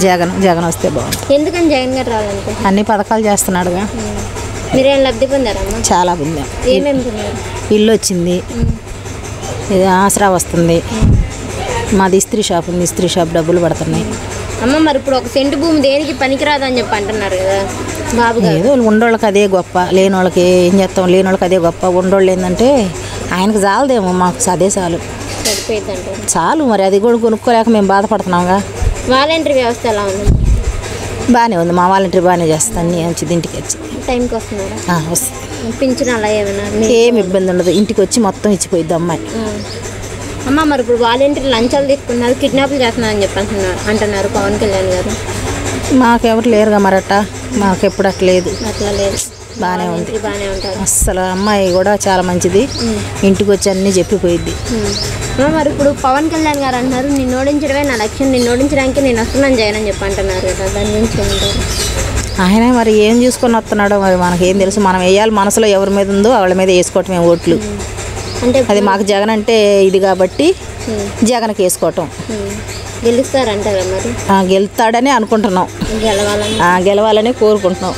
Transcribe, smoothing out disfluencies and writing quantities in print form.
జగన్ వస్తే బాగుంది. ఎందుకని జగన్ గారు రావాలంటే? అన్ని పథకాలు చేస్తున్నాడుగా. మీరేం లబ్ధి పొందారమ్మా? చాలా పొందాం. ఏమేమి పొందారు? ఇల్లు వచ్చింది, ఇది ఆసరా వస్తుంది, మాది ఇస్త్రీ షాప్ ఉంది, ఇస్త్రీ షాప్ డబ్బులు పడుతున్నాయి. అమ్మ మరి ఇప్పుడు 1 సెంటు భూమి దేనికి పనికిరాదని చెప్పి అంటున్నారు కదా బాబు గారు. ఏదో ఉండోళ్ళకి అదే గొప్ప, లేని వాళ్ళకి ఏం చేస్తాం, లేని వాళ్ళకి అదే గొప్ప. ఉండోళ్ళు ఏంటంటే ఆయనకు చాలదేమో, మాకు అదే చాలు. సరిపోయిందంటే చాలు మరి, అది కూడా కొనుక్కోలేక మేము బాధపడుతున్నాంగా. వాలంటరీ వ్యవస్థ ఎలా ఉంది? బాగానే ఉంది, మా వాలంటీర్ బాగానే చేస్తాను, అన్నీ వచ్చింది, ఇంటికి వచ్చి టైంకి వస్తున్నారా? వస్తుంది. పింఛన్ అలా ఏమైనా? ఏమి ఇబ్బంది ఉండదు, ఇంటికి వచ్చి మొత్తం ఇచ్చిపోయిద్ది అమ్మాయి. అమ్మ మరి ఇప్పుడు వాలంటీర్ లంచాలు తీసుకున్నారు, కిడ్నాప్లు చేస్తున్నారని చెప్పి అంటున్నారు పవన్ కళ్యాణ్ గారు. మాకెవరు లేరుగా మరట, మాకు ఎప్పుడు అట్లా లేదు. అట్లా లేదు, బాగానే ఉంది, బాగానే ఉంటారు. అస్సలు అమ్మాయి కూడా చాలా మంచిది, ఇంటికి వచ్చి అన్నీ చెప్పిపోయిద్ది. మరి ఇప్పుడు పవన్ కళ్యాణ్ గారు అంటున్నారు నిన్ను ఓడించడమే నా లక్ష్యం, నిన్ను ఓడించడానికి నేను వస్తున్నాను జగన్ అని చెప్పి అంటున్నారు కదా, దాని గురించి ఏమంటారు? ఆయన మరి ఏం చూసుకొని వస్తున్నాడో మరి మనకేం తెలుసు. మనం వేయాలి, మనసులో ఎవరి మీద ఉందో వాళ్ళ మీద వేసుకోవటమే ఓట్లు. అంటే అది మాకు జగన్ అంటే ఇది కాబట్టి జగన్కి వేసుకోవటం. గెలుస్తారంటారా మరి? గెలుస్తాడని అనుకుంటున్నాం, గెలవాలని గెలవాలని కోరుకుంటున్నాం.